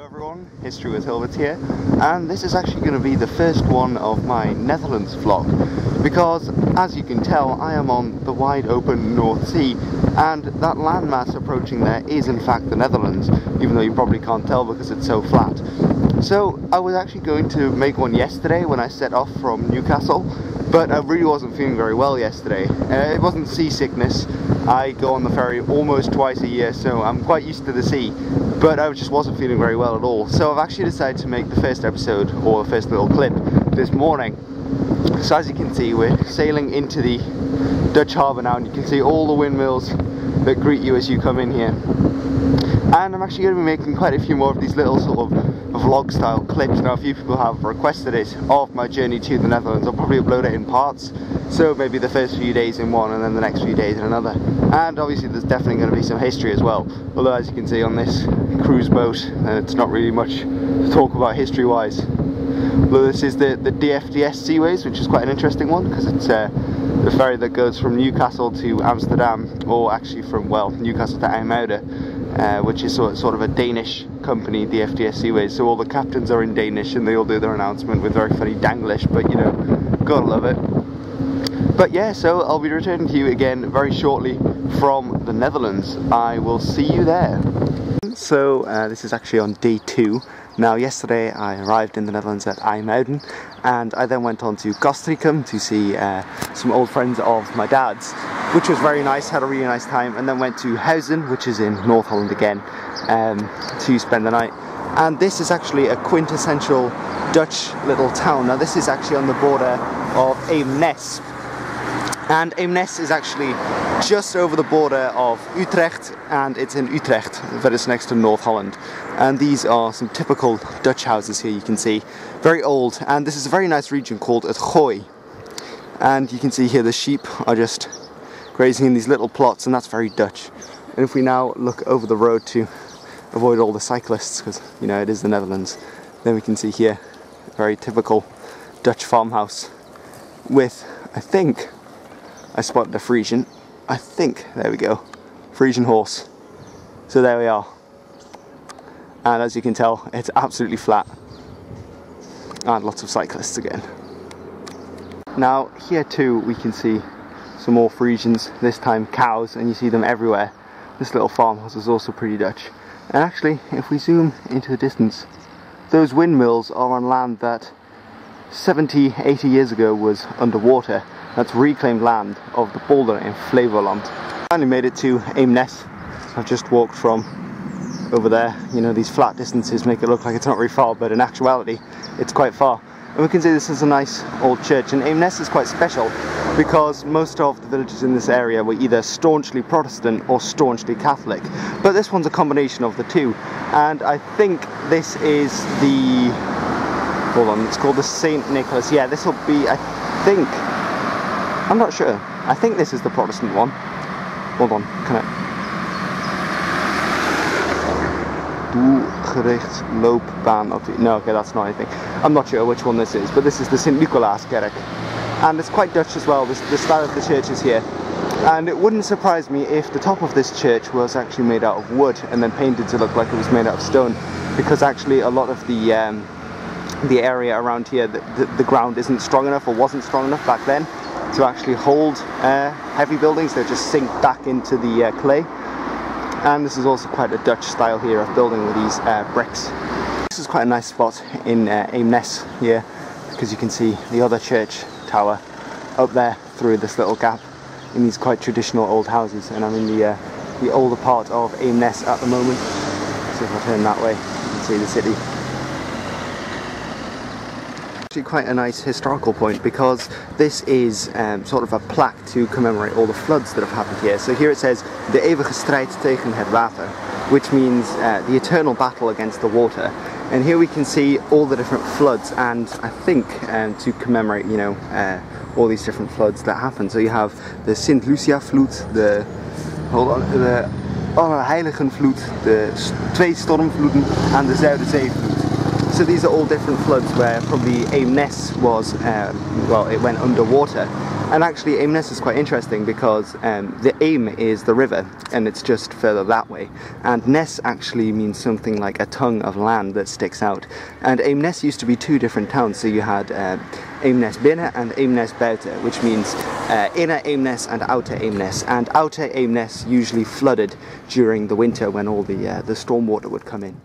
everyone, History with Hilbert here, and this is actually going to be the first one of my Netherlands vlog, because as you can tell I am on the wide open North Sea, and that landmass approaching there is in fact the Netherlands, even though you probably can't tell because it's so flat. So I was actually going to make one yesterday when I set off from Newcastle, but I really wasn't feeling very well yesterday. It wasn't seasickness. I go on the ferry almost twice a year, so I'm quite used to the sea, but I just wasn't feeling very well at all. So I've actually decided to make the first episode, or the first little clip, this morning. So as you can see, we're sailing into the Dutch harbour now, and you can see all the windmills that greet you as you come in here. And I'm actually going to be making quite a few more of these little sort of vlog style clips. Now a few people have requested it of my journey to the Netherlands. I'll probably upload it in parts, so maybe the first few days in one and then the next few days in another. And obviously there's definitely going to be some history as well, although as you can see on this cruise boat it's not really much to talk about history wise. Although this is the DFDS Seaways, which is quite an interesting one because it's the ferry that goes from Newcastle to Amsterdam, or actually from, well, Newcastle to IJmuiden, which is sort of a Danish company, DFDS Seaways, so all the captains are in Danish and they all do their announcement with very funny Danglish, but you know, gotta love it. But yeah, so I'll be returning to you again very shortly from the Netherlands. I will see you there. So this is actually on day 2. Now yesterday I arrived in the Netherlands at IJmuiden, and I then went on to Castricum to see some old friends of my dad's, which was very nice, had a really nice time, and then went to Huizen, which is in North Holland again, to spend the night. And this is actually a quintessential Dutch little town. Now this is actually on the border of Eemnes. And Eemnes is actually just over the border of Utrecht, and it's in Utrecht that is next to North Holland. And these are some typical Dutch houses here, you can see. Very old, and this is a very nice region called het Gooi. And you can see here the sheep are just grazing in these little plots, and that's very Dutch. And if we now look over the road to avoid all the cyclists, because you know it is the Netherlands, then we can see here a very typical Dutch farmhouse with, I think, I spotted a Frisian. I think, there we go, Frisian horse. So there we are. And as you can tell, it's absolutely flat. And lots of cyclists again. Now here too we can see some more Frisians, this time cows, and you see them everywhere. This little farmhouse is also pretty Dutch. And actually, if we zoom into the distance, those windmills are on land that 70, 80 years ago was underwater. That's reclaimed land of the Polder in Flevoland. Finally made it to Eemnes. I've just walked from over there. You know, these flat distances make it look like it's not very far, but in actuality it's quite far. And we can see this is a nice old church, and Eemnes is quite special because most of the villages in this area were either staunchly Protestant or staunchly Catholic, but this one's a combination of the two. And I think this is the, hold on, it's called the St. Nicholas. Yeah, this will be, I think, I'm not sure. I think this is the Protestant one. Hold on, can I? Doelgerichtsloopbaan. No, okay, that's not anything. I'm not sure which one this is, but this is the St. Nicolaaskerk. And it's quite Dutch as well, the style of the churches here. And it wouldn't surprise me if the top of this church was actually made out of wood and then painted to look like it was made out of stone, because actually a lot of the area around here, the ground isn't strong enough, or wasn't strong enough back then, to actually hold heavy buildings. They just sink back into the clay. And this is also quite a Dutch style here of building with these bricks. This is quite a nice spot in Eemnes here, because you can see the other church tower up there through this little gap in these quite traditional old houses. And I'm in the older part of Eemnes at the moment. So if I turn that way, you can see the city. Quite a nice historical point, because this is sort of a plaque to commemorate all the floods that have happened here. So here it says de eeuwige strijd tegen het water, which means the eternal battle against the water. And here we can see all the different floods, and I think to commemorate, you know, all these different floods that happen. So you have the Sint Lucia vloed, the Allerheiligenvloed, the twee stormvloeden, and the Zuiderzeevloed. So these are all different floods where probably Eemnes was, well, it went underwater. And actually Eemnes is quite interesting because the Eem is the river and it's just further that way, and Nes actually means something like a tongue of land that sticks out. And Eemnes used to be two different towns, so you had Eemnes Binnen and Eemnes Buiten, which means inner Eemnes and outer Eemnes, and outer Eemnes usually flooded during the winter when all the storm water would come in.